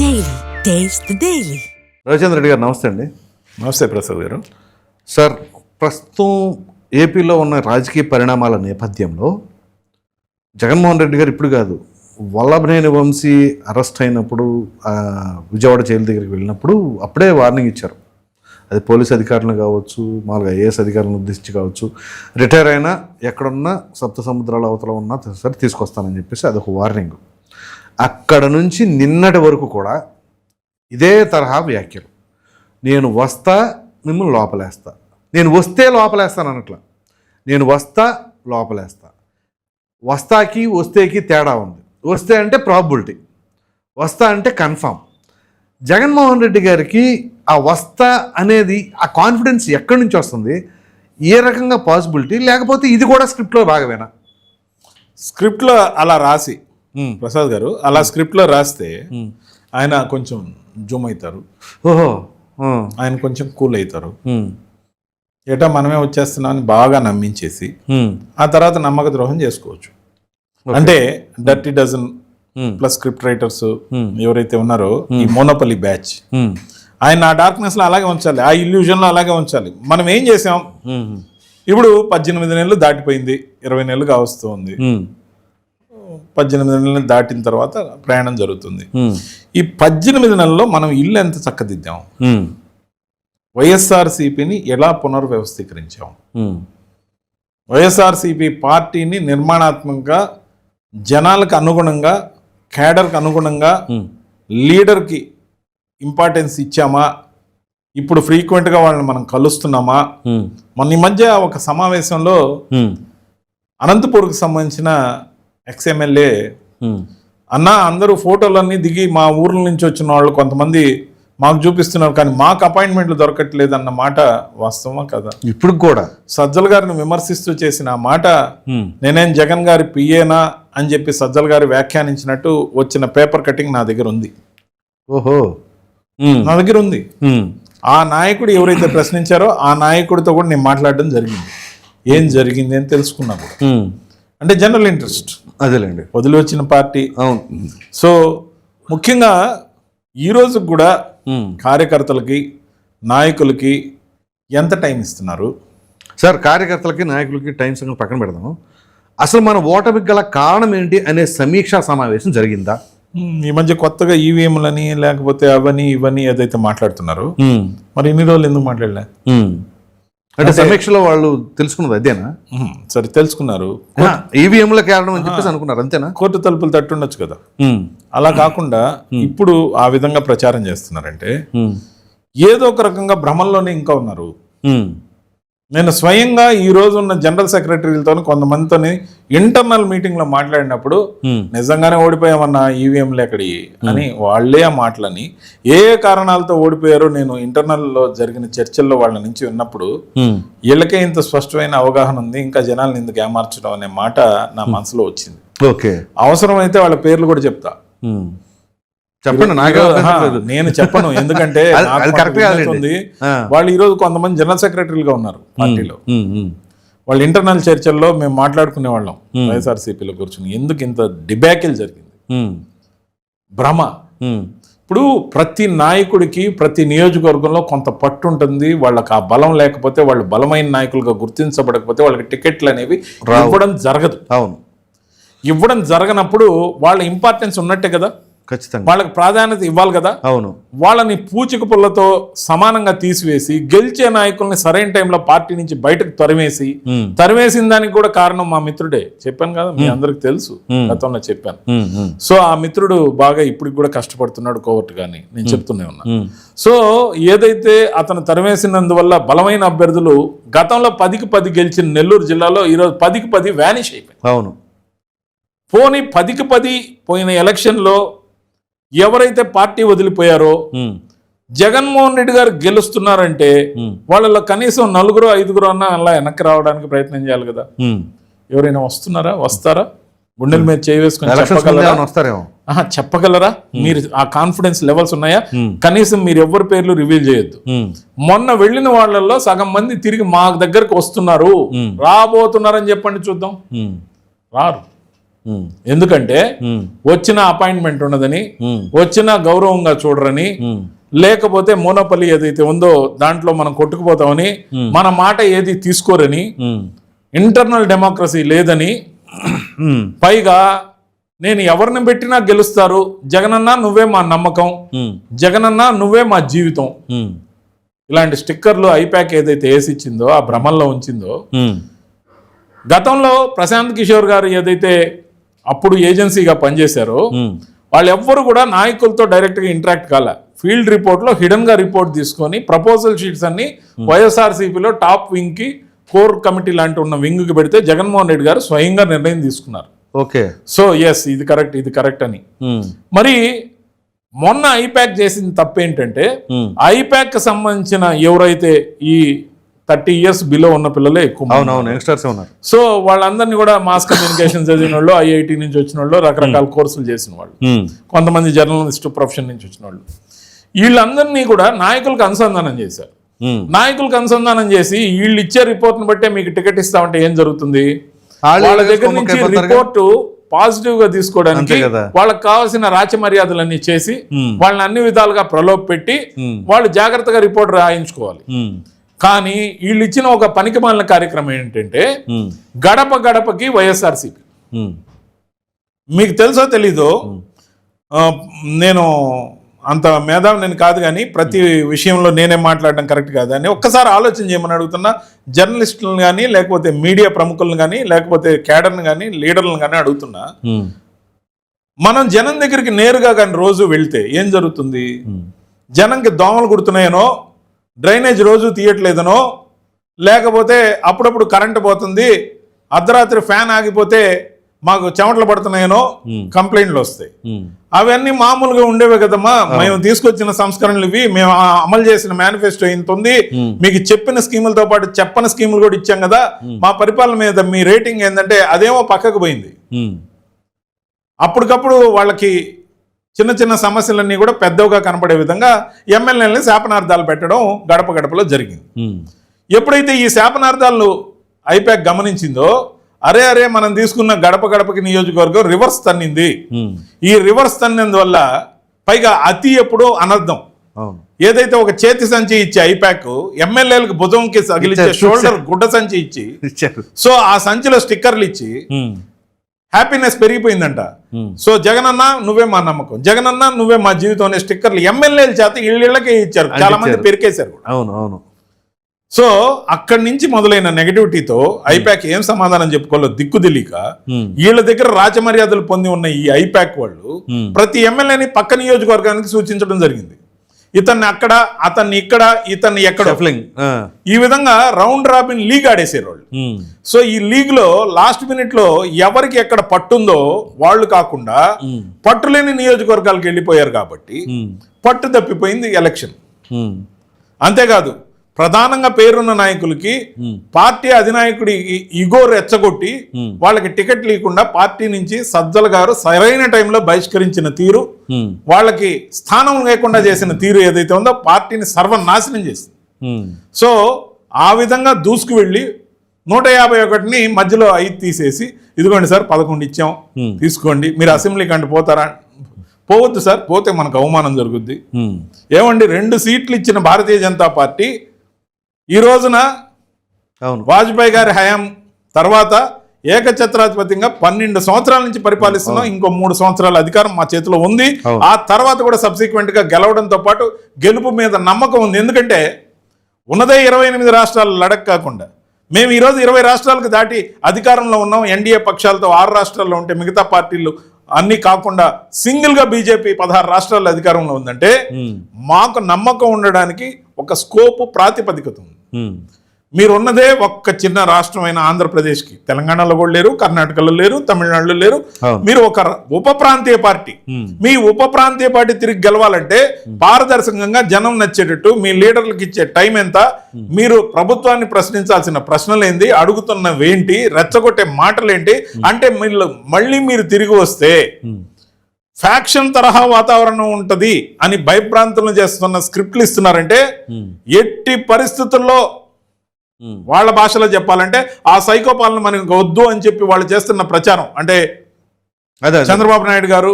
Daily taste the daily. Ravichandra Reddy గారు నమస్తే అండి. నమస్తే ప్రసాద్ గారు. సార్, ప్రస్తుతం ఏపీలో ఉన్న రాజకీయ పరిణామాల నేపథ్యంలో జగన్మోహన్ రెడ్డి గారు ఇప్పుడు కాదు, వల్లభనేని వంశీ అరెస్ట్ అయినప్పుడు విజయవాడ జైలు దగ్గరికి వెళ్ళినప్పుడు అప్పుడే వార్నింగ్ ఇచ్చారు. అది పోలీస్ అధికారులను కావచ్చు, మామూలుగా ఐఏఎస్ అధికారులను ఉద్దేశించి కావచ్చు, రిటైర్ అయినా ఎక్కడున్నా సప్త సముద్రాల అవతల ఉన్నా సరే తీసుకొస్తానని చెప్పేసి అదొక వార్నింగ్. అక్కడ నుంచి నిన్నటి వరకు కూడా ఇదే తరహా వ్యాఖ్యలు. నేను వస్తా, మిమ్మల్ని లోపలేస్తా, నేను వస్తే లోపలేస్తాను అనట్లా, నేను వస్తా లోపలేస్తా. వస్తాకి వస్తేకి తేడా ఉంది. వస్తే అంటే ప్రాబబిలిటీ, వస్తా అంటే కన్ఫామ్. జగన్మోహన్ రెడ్డి గారికి ఆ వస్తా అనేది ఆ కాన్ఫిడెన్స్ ఎక్కడి నుంచి వస్తుంది? ఏ రకంగా పాసిబిలిటీ? లేకపోతే ఇది కూడా స్క్రిప్ట్లో భాగమేనా? స్క్రిప్ట్లో అలా రాసి ప్రసాద్ గారు అలా స్క్రిప్ట్లో రాస్తే ఆయన కొంచెం జూమ్ అవుతారు, ఓహో, ఆయన కొంచెం కూల్ అవుతారు. ఏటా మనమే వచ్చేస్తున్నామని బాగా నమ్మించేసి ఆ తర్వాత నమ్మక ద్రోహం చేసుకోవచ్చు. అంటే dirty dozen plus script writers ఎవరైతే ఉన్నారో ఈ మోనోపలి బ్యాచ్, ఆయన ఆ డార్క్నెస్ లో అలాగే ఉంచాలి, ఆ ఇల్యూజన్ లో అలాగే ఉంచాలి. మనం ఏం చేసాం, ఇప్పుడు 18 నెలలు దాటిపోయింది, 20 నెలలుగా వస్తుంది. 18 నెలలు దాటిన తర్వాత ప్రయాణం జరుగుతుంది. ఈ 18 నెలల్లో మనం ఇల్లు ఎంత చక్కదిద్దాం, వైఎస్ఆర్సీపీని ఎలా పునర్వ్యవస్థీకరించాం, వైఎస్ఆర్సీపీ పార్టీని నిర్మాణాత్మకంగా జనాలకు అనుగుణంగా, క్యాడర్కి అనుగుణంగా, లీడర్కి ఇంపార్టెన్స్ ఇచ్చామా, ఇప్పుడు ఫ్రీక్వెంట్గా వాళ్ళని మనం కలుస్తున్నామా. మన ఈ మధ్య ఒక సమావేశంలో అనంతపూర్కి సంబంధించిన ఎక్స్ఎమ్మెల్యే అన్న, అందరూ ఫోటోలన్నీ దిగి మా ఊర్ల నుంచి వచ్చిన వాళ్ళు కొంతమంది మాకు చూపిస్తున్నారు, కానీ మాకు అపాయింట్మెంట్లు దొరకట్లేదు అన్న మాట వాస్తవమా కదా? ఇప్పుడు కూడా సజ్జల గారిని విమర్శిస్తూ చేసిన మాట, నేనేం జగన్ గారి పిఏనా అని చెప్పి సజ్జల గారు వ్యాఖ్యానించినట్టు వచ్చిన పేపర్ కటింగ్ నా దగ్గర ఉంది. ఓహో, నా దగ్గర ఉంది. ఆ నాయకుడు ఎవరైతే ప్రశ్నించారో ఆ నాయకుడితో కూడా నేను మాట్లాడడం జరిగింది. ఏం జరిగింది అని తెలుసుకున్నా కూడా. అంటే జనరల్ ఇంట్రెస్ట్, అదేలేండి, వదిలి వచ్చిన పార్టీ. అవును. సో ముఖ్యంగా ఈ రోజు కూడా కార్యకర్తలకి, నాయకులకి ఎంత టైం ఇస్తున్నారు? సార్, కార్యకర్తలకి నాయకులకి టైం సంగతి పక్కన పెడదాము. అసలు మన ఓటమికి గల కారణం ఏంటి అనే సమీక్షా సమావేశం జరిగిందా? ఈ మధ్య కొత్తగా ఈవీఎంలని లేకపోతే అవని ఇవని ఏదైతే మాట్లాడుతున్నారో, మరి ఇన్ని రోజులు ఎందుకు మాట్లాడలే? అంటే సమీక్షలో వాళ్ళు తెలుసుకున్నది అదేనా? సరే, తెలుసుకున్నారు. ఈవీఎంల కారణం అని చెప్పేసి అనుకున్నారు, అంతేనా? కోర్టు తలుపులు తట్టుండొచ్చు కదా. అలా కాకుండా ఇప్పుడు ఆ విధంగా ప్రచారం చేస్తున్నారంటే ఏదో ఒక రకంగా భ్రమంలోనే ఇంకా ఉన్నారు. నేను స్వయంగా ఈ రోజు ఉన్న జనరల్ సెక్రటరీలతో కొంతమందితో ఇంటర్నల్ మీటింగ్ లో మాట్లాడినప్పుడు నిజంగానే ఓడిపోయామన్నా ఈవీఎంలు ఎక్కడి అని వాళ్లే ఆ మాటలని, ఏ కారణాలతో ఓడిపోయారో నేను ఇంటర్నల్ లో జరిగిన చర్చల్లో వాళ్ళ నుంచి విన్నప్పుడు వీళ్ళకే ఇంత స్పష్టమైన అవగాహన ఉంది, ఇంకా జనాలను ఎందుకు ఏమార్చడం అనే మాట నా మనసులో వచ్చింది. ఓకే, అవసరమైతే వాళ్ళ పేర్లు కూడా చెప్తా. చెప్పండి, నేను చెప్పను, ఎందుకంటే వాళ్ళు ఈ రోజు కొంతమంది జనరల్ సెక్రటరీలుగా ఉన్నారు పార్టీలో. వాళ్ళు ఇంటర్నల్ చర్చల్లో మేము మాట్లాడుకునే వాళ్ళం వైఎస్ఆర్సీపీలో కూర్చుని, ఎందుకు ఇంత డిబాకిల్ జరిగింది, భ్రమ. ఇప్పుడు ప్రతి నాయకుడికి ప్రతి నియోజకవర్గంలో కొంత పట్టు ఉంటుంది. వాళ్ళకి ఆ బలం లేకపోతే, వాళ్ళు బలమైన నాయకులుగా గుర్తించబడకపోతే వాళ్ళకి టికెట్లు అనేవి ఇవ్వడం జరగదు. అవును, ఇవ్వడం జరగనప్పుడు వాళ్ళ ఇంపార్టెన్స్ ఉన్నట్టే కదా, ఖచ్చితంగా వాళ్ళకి ప్రాధాన్యత ఇవ్వాలి కదా. అవును, వాళ్ళని పూచిక పుల్లతో సమానంగా తీసివేసి గెలిచే నాయకుల్ని సరైన టైంలో పార్టీ నుంచి బయటకు తరిమేసిన దానికి కూడా కారణం మా మిత్రుడే. చెప్పాను కదా, మీ అందరికి తెలుసు, గతంలో చెప్పాను. సో ఆ మిత్రుడు బాగా ఇప్పటికి కూడా కష్టపడుతున్నాడు కోవర్ట్ గాని, నేను చెప్తూనే ఉన్నా. సో ఏదైతే అతను తరిమేసినందువల్ల బలమైన అభ్యర్థులు గతంలో 10కి 10 గెలిచిన నెల్లూరు జిల్లాలో ఈరోజు 10కి 10 వ్యానిష్ అయిపోయింది. అవును, పోనీ 10కి 10 పోయిన ఎలక్షన్లో ఎవరైతే పార్టీ వదిలిపోయారో, జగన్మోహన్ రెడ్డి గారు గెలుస్తున్నారంటే వాళ్ళలో కనీసం 4-5 అన్నా అలా వెనక్కి రావడానికి ప్రయత్నం చేయాలి కదా. ఎవరైనా వస్తారా? గుండెల మీద చేయి వేసుకొని చెప్పగలరా? మీరు ఆ కాన్ఫిడెన్స్ లెవెల్స్ ఉన్నాయా? కనీసం మీరు ఎవరి పేర్లు రివీల్ చేయొద్దు. మొన్న వెళ్ళిన వాళ్ళల్లో సగం మంది తిరిగి మా దగ్గరకు వస్తున్నారు, రాబోతున్నారని చెప్పండి చూద్దాం. రారు. ఎందుకంటే వచ్చిన అపాయింట్మెంట్ ఉండదని, వచ్చిన గౌరవంగా చూడరని, లేకపోతే మోనోపలి ఏదైతే ఉందో దాంట్లో మనం కొట్టుకుపోతామని, మన మాట ఏది తీసుకోరని, ఇంటర్నల్ డెమోక్రసీ లేదని, పైగా నేను ఎవరిని పెట్టినా గెలుస్తారు, జగనన్న నువ్వే మా నమ్మకం, జగనన్న నువ్వే మా జీవితం, ఇలాంటి స్టిక్కర్లు ఐపాక్ ఏదైతే వేసి ఇచ్చిందో ఆ భ్రమంలో ఉంచిందో. గతంలో ప్రశాంత్ కిషోర్ గారు ఏదైతే అప్పుడు ఏజెన్సీగా పనిచేశారో వాళ్ళు ఎవ్వరు కూడా నాయకులతో డైరెక్ట్గా ఇంటరాక్ట్ కాల. ఫీల్డ్ రిపోర్ట్లో హిడెన్గా రిపోర్ట్ తీసుకొని ప్రపోజల్ షీట్స్ అన్ని వైఎస్ఆర్సీపీలో టాప్ వింగ్కి, కోర్ కమిటీ లాంటి ఉన్న వింగ్కి పెడితే జగన్మోహన్ రెడ్డి గారు స్వయంగా నిర్ణయం తీసుకున్నారు. ఓకే, సో ఎస్ ఇది కరెక్ట్ అని. మరి మొన్న ఐపాక్ చేసిన తప్పేంటంటే ఐపాక్ సంబంధించిన ఎవరైతే ఈ 30 years బిలో ఉన్న పిల్లలే ఎక్కువ, యంగ్స్టర్స్ ఉన్నారు. సో వాళ్ళందరినీ కూడా మాస్ కమ్యూనికేషన్ చదివిన వాళ్ళు, ఐఐటి నుంచి వచ్చిన వాళ్ళు, రకరకాల కోర్సులు చేసిన వాళ్ళు, కొంతమంది జర్నలిస్ట్ ప్రొఫెషన్ నుంచి వచ్చిన వాళ్ళు, వీళ్ళందరినీ కూడా నాయకులకు అనుసంధానం చేశారు. నాయకులకు అనుసంధానం చేసి వీళ్ళు ఇచ్చే రిపోర్ట్ని బట్టే మీకు టికెట్ ఇస్తామంటే ఏం జరుగుతుంది? వాళ్ళ దగ్గర నుంచి రిపోర్టు పాజిటివ్ గా తీసుకోవడానికి వాళ్ళకి కావాల్సిన రాచమర్యాదలన్నీ చేసి వాళ్ళని అన్ని విధాలుగా ప్రలోభ పెట్టి వాళ్ళు జాగ్రత్తగా రిపోర్ట్ రాయించుకోవాలి. కానీ వీళ్ళు ఇచ్చిన ఒక పనికిమాలిన కార్యక్రమం ఏంటంటే గడప గడపకి వైఎస్ఆర్సీపీ. మీకు తెలుసో తెలీదో, నేను అంత మేధావి నేను కాదు, కానీ ప్రతి విషయంలో నేనే మాట్లాడడం కరెక్ట్ కాదని ఒక్కసారి ఆలోచన చేయమని అడుగుతున్నా. జర్నలిస్టులను కానీ, లేకపోతే మీడియా ప్రముఖులను కానీ, లేకపోతే క్యాడర్ని కానీ, లీడర్లను కానీ అడుగుతున్నా, మనం జనం దగ్గరికి నేరుగా కానీ రోజు వెళ్తే ఏం జరుగుతుంది? జనంకి దోమలు కుడుతున్నాయనో, డ్రైనేజ్ రోజు తీయట్లేదనో, లేకపోతే అప్పుడప్పుడు కరెంటు పోతుంది, అర్ధరాత్రి ఫ్యాన్ ఆగిపోతే మాకు చెమటలు పడుతున్నాయనో కంప్లైంట్లు వస్తాయి. అవన్నీ మామూలుగా ఉండేవే కదమ్మా, మేము తీసుకొచ్చిన సంస్కరణలు ఇవి, మేము అమలు చేసిన మేనిఫెస్టో ఇంత ఉంది, మీకు చెప్పిన స్కీములతో పాటు చెప్పని స్కీములు కూడా ఇచ్చాం కదా, మా పరిపాలన మీద మీ రేటింగ్ ఏంటంటే అదేమో పక్కకు పోయింది. అప్పటికప్పుడు వాళ్ళకి చిన్న చిన్న సమస్యలన్నీ కూడా పెద్దవిగా కనపడే విధంగా ఎమ్మెల్యేలని శాపనార్థాలు పెట్టడం గడప గడపలో జరిగింది. ఎప్పుడైతే ఈ శాపనార్థాలు ఐపాక్ గమనించిందో, అరే మనం తీసుకున్న గడప గడపకి నియోజకవర్గం రివర్స్ తన్నింది. ఈ రివర్స్ తన్నిందువల్ల పైగా అతి ఎప్పుడో అనర్థం. ఏదైతే ఒక చేతి సంచి ఇచ్చి ఐపాక్ ఎమ్మెల్యేలకు భుజంకి తగిలిచ్చే షోల్డర్ గుడ్డ సంచి ఇచ్చి, సో ఆ సంచిలో స్టిక్కర్లు ఇచ్చి హ్యాపీనెస్ పెరిగిపోయిందంట. సో జగనన్న నువ్వే మా నమ్మకం, జగనన్న నువ్వే మా జీవితం అనే స్టిక్కర్లు ఎమ్మెల్యేల చేత ఇళ్ళకే ఇచ్చారు. చాలా మంది పెరికేశారు. అవును. సో అక్కడి నుంచి మొదలైన నెగటివిటీతో ఐపాక్ ఏం సమాధానం చెప్పుకోవాలో దిక్కుదిలీక వీళ్ళ దగ్గర రాజమర్యాదలు పొంది ఉన్న ఈ ఐపాక్ వాళ్ళు ప్రతి ఎమ్మెల్యేని పక్క నియోజకవర్గానికి సూచించడం జరిగింది. ఇతన్ని అక్కడ, అతన్ని ఇక్కడ, ఇతన్ని ఎక్కడ, ఈ విధంగా రౌండ్ రాబిన్ లీగ్ ఆడేసారు వాళ్ళు. సో ఈ లీగ్ లో లాస్ట్ మినిట్ లో ఎవరికి ఎక్కడ పట్టుందో వాళ్ళు కాకుండా పట్టులేని నియోజకవర్గాలకు వెళ్ళిపోయారు కాబట్టి పట్టు తప్పిపోయింది ఎలక్షన్. అంతేకాదు, ప్రధానంగా పేరున్న నాయకులకి పార్టీ అధినాయకుడి ఇగో రెచ్చగొట్టి వాళ్ళకి టికెట్ లేకుండా పార్టీ నుంచి సజ్జల గారు సరైన టైంలో బహిష్కరించిన తీరు, వాళ్ళకి స్థానం లేకుండా చేసిన తీరు ఏదైతే ఉందో పార్టీని సర్వనాశనం చేసింది. సో ఆ విధంగా దూసుకు వెళ్ళి 151ని మధ్యలో 5 తీసేసి, ఇదిగోండి సార్ 11 ఇచ్చాం తీసుకోండి, మీరు అసెంబ్లీకి అంటే పోతారా? పోవద్దు సార్, పోతే మనకు అవమానం జరుగుద్ది. ఏమండి, 2 సీట్లు ఇచ్చిన భారతీయ జనతా పార్టీ ఈ రోజున వాజ్పేయి గారి హయాం తర్వాత ఏకఛత్రాధిపత్యంగా 12 సంవత్సరాల నుంచి పరిపాలిస్తున్నాం. ఇంకో 3 సంవత్సరాల అధికారం మా చేతిలో ఉంది. ఆ తర్వాత కూడా సబ్సిక్వెంట్ గా గెలవడంతో పాటు గెలుపు మీద నమ్మకం ఉంది. ఎందుకంటే ఉన్నదే 28 రాష్ట్రాలు లడక్ కాకుండా మేము ఈరోజు 20 రాష్ట్రాలకు దాటి అధికారంలో ఉన్నాం. ఎన్డీఏ పక్షాలతో 6 రాష్ట్రాల్లో ఉంటే మిగతా పార్టీలు అన్ని కాకుండా సింగిల్ గా బీజేపీ 16 రాష్ట్రాల్లో అధికారంలో ఉందంటే మాకు నమ్మకం ఉండడానికి ఒక స్కోప్ ప్రాతిపదికత ఉంది. మీరున్నదే ఒక్క చిన్న రాష్ట్రమైన ఆంధ్రప్రదేశ్కి, తెలంగాణలో కూడా లేరు, కర్ణాటకలో లేరు, తమిళనాడులో లేరు. మీరు ఒక ఉప ప్రాంతీయ పార్టీ. మీ ఉప ప్రాంతీయ పార్టీ తిరిగి గెలవాలంటే పారదర్శకంగా జనం నచ్చేటట్టు మీ లీడర్లకు ఇచ్చే టైం ఎంత, మీరు ప్రభుత్వాన్ని ప్రశ్నించాల్సిన ప్రశ్నలేంటి, అడుగుతున్నవేంటి, రెచ్చగొట్టే మాటలేంటి అంటే మళ్ళీ మీరు తిరిగి వస్తే ఫ్యాక్షన్ తరహా వాతావరణం ఉంటది అని భయభ్రాంతులను చేస్తున్న స్క్రిప్ట్లు ఇస్తున్నారంటే ఎట్టి పరిస్థితుల్లో వాళ్ళ భాషలో చెప్పాలంటే ఆ సైకోపాలను మనకు వద్దు అని చెప్పి వాళ్ళు చేస్తున్న ప్రచారం అంటే అదే. చంద్రబాబు నాయుడు గారు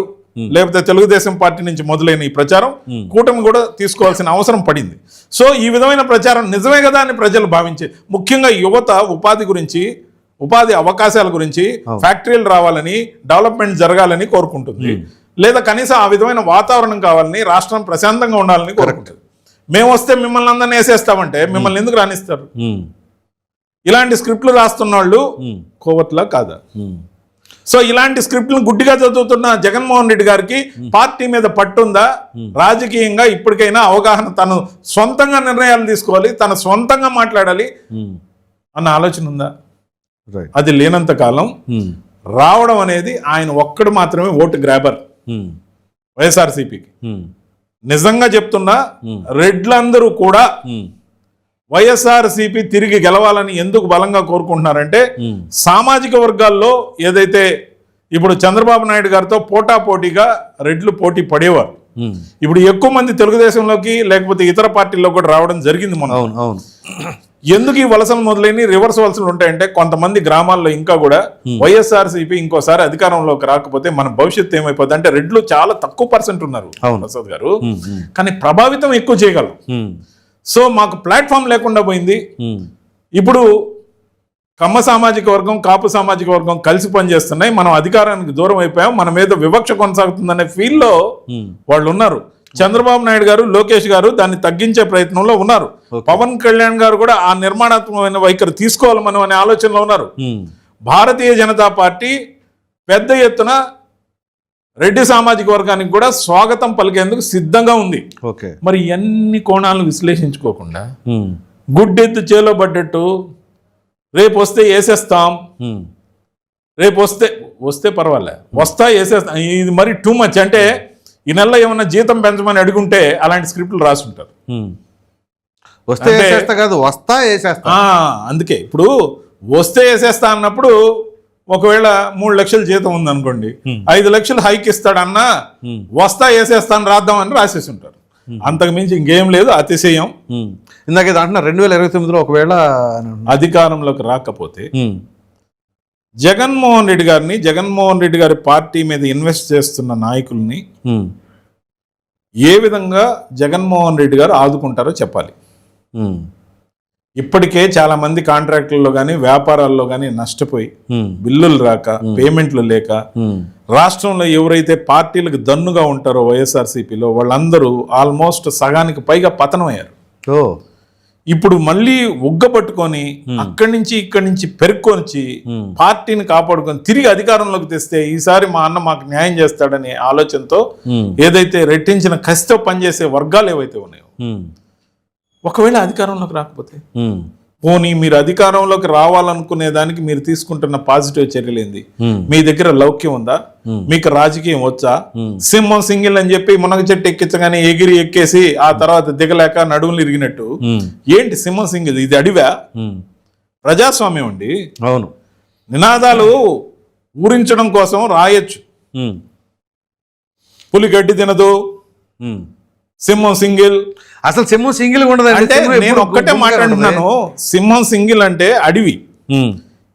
లేకపోతే తెలుగుదేశం పార్టీ నుంచి మొదలైన ఈ ప్రచారం కూటమి కూడా తీసుకోవాల్సిన అవసరం పడింది. సో ఈ విధమైన ప్రచారం నిజమే కదా అని ప్రజలు భావించే, ముఖ్యంగా యువత ఉపాధి గురించి, ఉపాధి అవకాశాల గురించి, ఫ్యాక్టరీలు రావాలని, డెవలప్మెంట్ జరగాలని కోరుకుంటుంది. లేదా కనీసం ఆ విధమైన వాతావరణం కావాలని, రాష్ట్రం ప్రశాంతంగా ఉండాలని కోరుకుంటుంది. మేము వస్తే మిమ్మల్ని అందరినీ వేసేస్తామంటే మిమ్మల్ని ఎందుకు రాణిస్తారు? ఇలాంటి స్క్రిప్ట్లు రాస్తున్న వాళ్ళు కోవట్లా కాదా? సో ఇలాంటి స్క్రిప్ట్లను గుడ్డిగా చదువుతున్న జగన్మోహన్ రెడ్డి గారికి పార్టీ మీద పట్టుందా? రాజకీయంగా ఇప్పటికైనా అవగాహన, తను సొంతంగా నిర్ణయాలు తీసుకోవాలి, తను సొంతంగా మాట్లాడాలి అన్న ఆలోచన ఉందా? అది లేనంత కాలం రావడం అనేది ఆయన ఒక్కడు మాత్రమే ఓటు గ్రాబర్ వైఎస్ఆర్సీపీకి. నిజంగా చెప్తున్నా, రెడ్లందరూ కూడా వైఎస్ఆర్సీపీ తిరిగి గెలవాలని ఎందుకు బలంగా కోరుకుంటున్నారంటే, సామాజిక వర్గాల్లో ఏదైతే ఇప్పుడు చంద్రబాబు నాయుడు గారితో పోటాపోటీగా రెడ్లు పోటీ పడేవారు, ఇప్పుడు ఎక్కువ మంది తెలుగుదేశంలోకి లేకపోతే ఇతర పార్టీల్లో కూడా రావడం జరిగింది. మనం ఎందుకు ఈ వలసలు మొదలైన రివర్స్ వలసలు ఉంటాయంటే, కొంతమంది గ్రామాల్లో ఇంకా కూడా వైఎస్ఆర్సీపీ ఇంకోసారి అధికారంలోకి రాకపోతే మన భవిష్యత్తు ఏమైపోతుంది అంటే, రెడ్లు చాలా తక్కువ పర్సెంట్ ఉన్నారు ప్రసాద్ గారు, కానీ ప్రభావితం ఎక్కువ చేయగలరు. సో మాకు ప్లాట్ఫామ్ లేకుండా పోయింది. ఇప్పుడు కమ్మ సామాజిక వర్గం, కాపు సామాజిక వర్గం కలిసి పనిచేస్తున్నాయి, మనం అధికారానికి దూరం అయిపోయాం, మన మీద వివక్ష కొనసాగుతుందనే ఫీల్లో వాళ్ళు ఉన్నారు. చంద్రబాబు నాయుడు గారు, లోకేష్ గారు దాన్ని తగ్గించే ప్రయత్నంలో ఉన్నారు. పవన్ కళ్యాణ్ గారు కూడా ఆ నిర్మాణాత్మకమైన వైఖరి తీసుకోవాలి మనం అనే ఆలోచనలో ఉన్నారు. భారతీయ జనతా పార్టీ పెద్ద ఎత్తున రెడ్డి సామాజిక వర్గానికి కూడా స్వాగతం పలికేందుకు సిద్ధంగా ఉంది. మరి ఎన్ని కోణాలను విశ్లేషించుకోకుండా గుడ్డెత్తు చేలో పడ్డట్టు రేపు వస్తే వేసేస్తాం, రేపు వస్తే పర్వాలే, వస్తా వేసేస్తాం, ఇది మరి టూ మచ్. అంటే ఈ నెలలో ఏమన్నా జీతం పెంచమని అడుగుంటే అలాంటి స్క్రిప్ట్లు రాసుంటారు. అందుకే ఇప్పుడు వస్తే వేసేస్తా అన్నప్పుడు ఒకవేళ 3 లక్షల జీతం ఉందనుకోండి, 5 లక్షలు హైక్ ఇస్తాడన్నా వస్తా వేసేస్తాను రాద్దామని రాసేసి ఉంటారు. అంతకు మించి ఇంకేం లేదు, అతిశయం. ఇందాక అంటున్నా 2029లో ఒకవేళ అధికారంలోకి రాకపోతే జగన్మోహన్ రెడ్డి గారిని, జగన్మోహన్ రెడ్డి గారి పార్టీ మీద ఇన్వెస్ట్ చేస్తున్న నాయకుల్ని ఏ విధంగా జగన్మోహన్ రెడ్డి గారు ఆదుకుంటారో చెప్పాలి. ఇప్పటికే చాలా మంది కాంట్రాక్టుల్లో కానీ వ్యాపారాల్లో కానీ నష్టపోయి, బిల్లులు రాక, పేమెంట్లు లేక, రాష్ట్రంలో ఎవరైతే పార్టీలకు దన్నుగా ఉంటారో వైఎస్ఆర్సీపీలో వాళ్ళందరూ ఆల్మోస్ట్ సగానికి పైగా పతనం అయ్యారు. ఇప్పుడు మళ్ళీ ఉగ్గపట్టుకొని అక్కడి నుంచి ఇక్కడి నుంచి పెరుక్కొనిచ్చి పార్టీని కాపాడుకొని తిరిగి అధికారంలోకి తెస్తే ఈసారి మా అన్న మాకు న్యాయం చేస్తాడనే ఆలోచనతో ఏదైతే రెట్టించిన కసితో పనిచేసే వర్గాలు ఏవైతే ఉన్నాయో, ఒకవేళ అధికారంలోకి రాకపోతే, పోనీ మీరు అధికారంలోకి రావాలనుకునే దానికి మీరు తీసుకుంటున్న పాజిటివ్ చర్యలు ఏంది? మీ దగ్గర లౌక్యం ఉందా? మీకు రాజకీయం వచ్చా? సింహం సింగిల్ అని చెప్పి మునగ చెట్టు ఎక్కించగానే ఎగిరి ఎక్కేసి ఆ తర్వాత దిగలేక నడువులు ఇరిగినట్టు ఏంటి సింహం సింగిల్? ఇది అడివా? ప్రజాస్వామ్యం అండి. అవును, నినాదాలు ఊరించడం కోసం రాయొచ్చు. పులి గడ్డి తినదు, సింహం సింగిల్. అసలు సింహం సింగిల్ ఉండదు అంటే నేను ఒక్కటే మాట్లాడుతున్నాను. సింహం సింగిల్ అంటే అడవి,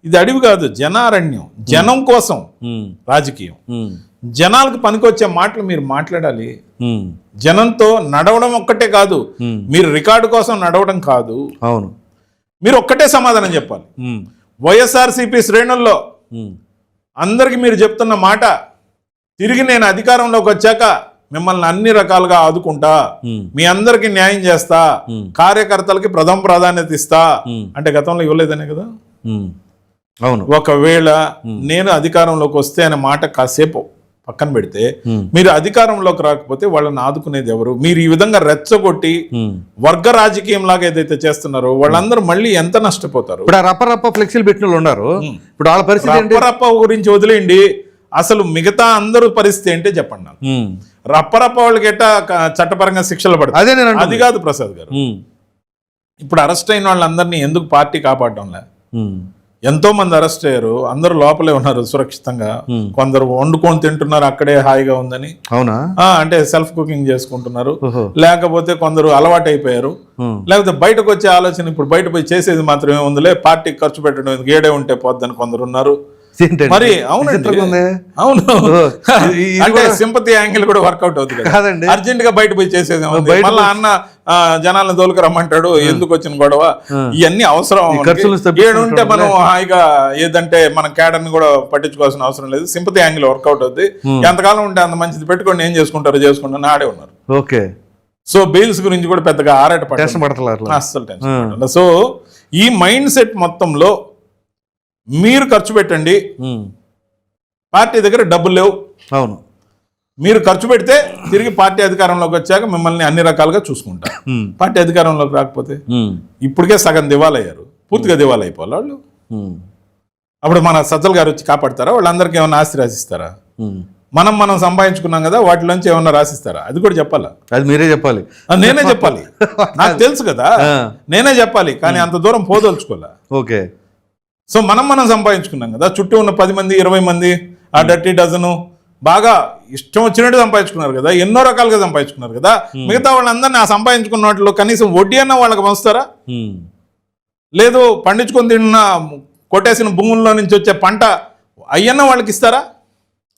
ఇది అడవి కాదు, జనారణ్యం. జనం కోసం రాజకీయం. జనాలకు పనికొచ్చే మాటలు మీరు మాట్లాడాలి. జనంతో నడవడం ఒక్కటే కాదు, మీరు రికార్డు కోసం నడవడం కాదు. అవును, మీరు ఒక్కటే సమాధానం చెప్పాలి. వైఎస్ఆర్సీపీ శ్రేణుల్లో అందరికి మీరు చెప్తున్న మాట, తిరిగి నేను అధికారంలోకి వచ్చాక మిమ్మల్ని అన్ని రకాలుగా ఆదుకుంటా, మీ అందరికి న్యాయం చేస్తా, కార్యకర్తలకి ప్రథమ ప్రాధాన్యత ఇస్తా అంటే గతంలో ఇవ్వలేదనే కదా. అవును, ఒకవేళ నేను అధికారంలోకి వస్తే అనే మాట కాసేపు పక్కన పెడితే, మీరు అధికారంలోకి రాకపోతే వాళ్ళని ఆదుకునేది ఎవరు? మీరు ఈ విధంగా రెచ్చగొట్టి వర్గ రాజకీయం లాగా ఏదైతే చేస్తున్నారో వాళ్ళందరూ మళ్ళీ ఎంత నష్టపోతారు? ఇప్పుడు రప్ప ఫ్లెక్సీలు పెట్టిన వాళ్ళు ఉన్నారు. ఇప్పుడు వాళ్ళ పరిస్థితి రప్ప గురించి వదిలేయండి, అసలు మిగతా అందరూ పరిస్థితి ఏంటో చెప్పండి నాకు. రప్పరప్ప వాళ్ళకి ఎట్టా చట్టపరంగా శిక్షలు పడతాయి? అది కాదు ప్రసాద్ గారు, ఇప్పుడు అరెస్ట్ అయిన వాళ్ళందరినీ ఎందుకు పార్టీ కాపాడడంలే? ఎంతో మంది అరెస్ట్ అయ్యారు, అందరూ లోపలే ఉన్నారు సురక్షితంగా. కొందరు వండుకొని తింటున్నారు అక్కడే హాయిగా ఉందని. అవునా? అంటే సెల్ఫ్ కుకింగ్ చేసుకుంటున్నారు. లేకపోతే కొందరు అలవాటు అయిపోయారు. లేకపోతే బయటకు వచ్చే ఆలోచన, ఇప్పుడు బయట పోయి చేసేది మాత్రమే ఉందిలే, పార్టీకి ఖర్చు పెట్టడం ఏడే ఉంటే పోద్దని కొందరు ఉన్నారు. ఏంటండి? మరి అవునండి, విచిత్రంగా ఉంది. అవును. ఇది అంటే సింపతి యాంగిల్ కూడా వర్కౌట్ అవుతుంది కదా. కాదండి. అర్జెంట్ గా బయట పోయి చేసేది మళ్ళీ అన్న జనాలను తోలుకు రమ్మంటాడు, ఎందుకు వచ్చిన గొడవ, ఇవన్నీ అవసరం. ఏడుంటే మనం హాయిగా ఏదంటే మన క్యాడర్ని కూడా పట్టించుకోవాల్సిన అవసరం లేదు. సింపతి యాంగిల్ వర్కౌట్ అవుతుంది. ఎంతకాలం ఉంటే అంత మంచిది, పెట్టుకోండి, ఏం చేసుకుంటారో చేసుకుంటాను ఆడే ఉన్నారు. ఓకే. సో బెయిల్స్ గురించి కూడా పెద్దగా ఆరాట పడతలేదు, అస్సలు టెన్షన్. సో ఈ మైండ్ సెట్ మొత్తంలో మీరు ఖర్చు పెట్టండి, పార్టీ దగ్గర డబ్బులు లేవు. అవును, మీరు ఖర్చు పెడితే తిరిగి పార్టీ అధికారంలోకి వచ్చాక మిమ్మల్ని అన్ని రకాలుగా చూసుకుంటారు. పార్టీ అధికారంలోకి రాకపోతే ఇప్పటికే సగం దివాలయ్యారు, పూర్తిగా దివాలైపోవాలి వాళ్ళు. అప్పుడు మన సజ్జల్ గారు వచ్చి కాపాడతారా? వాళ్ళందరికీ ఏమైనా ఆస్తి రాసిస్తారా? మనం సంపాదించుకున్నాం కదా, వాటిలోంచి ఏమన్నా రాసిస్తారా? అది కూడా చెప్పాలా? అది మీరే చెప్పాలి, నేనే చెప్పాలి. నాకు తెలుసు కదా, నేనే చెప్పాలి. కానీ అంత దూరం పోదలుచుకోలే. ఓకే. సో మనం సంపాదించుకున్నాం కదా, చుట్టూ ఉన్న 10 మంది 20 మంది ఆ డర్టీ డజను బాగా ఇష్టం వచ్చినట్టు సంపాదించుకున్నారు కదా, ఎన్నో రకాలుగా సంపాదించుకున్నారు కదా. మిగతా వాళ్ళందరినీ ఆ సంపాదించుకున్న వాటిలో కనీసం వడ్డీ అన్న వాళ్ళకి పంచుతారా? లేదు పండించుకొని తిన్న కొట్టేసిన భూముల్లో నుంచి వచ్చే పంట అయ్యన్న వాళ్ళకి ఇస్తారా?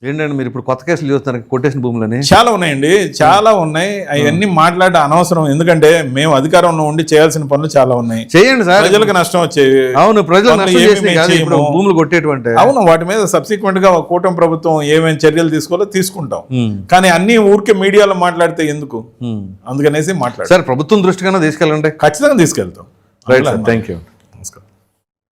ఏంటంటే మీరు ఇప్పుడు కొత్త కేసులు చూస్తున్నారు, కొట్టేసిన భూములని చాలా ఉన్నాయండి, చాలా ఉన్నాయి. అవన్నీ మాట్లాడడం అనవసరం, ఎందుకంటే మేము అధికారంలో ఉండి చేయాల్సిన పనులు చాలా ఉన్నాయి. చేయండి సార్, ప్రజలకు నష్టం వచ్చేవి. అవును, భూములు కొట్టేటువంటి. అవును, వాటి మీద సబ్సిక్వెంట్ గా కూటమి ప్రభుత్వం ఏమేమి చర్యలు తీసుకోవాలో తీసుకుంటాం. కానీ అన్ని ఊరికే మీడియాలో మాట్లాడితే ఎందుకు, అందుకనేసి మాట్లాడారు. సార్ ప్రభుత్వం దృష్టికన్నా తీసుకెళ్ళండి, ఖచ్చితంగా తీసుకెళ్తాం. Right sir, thank you.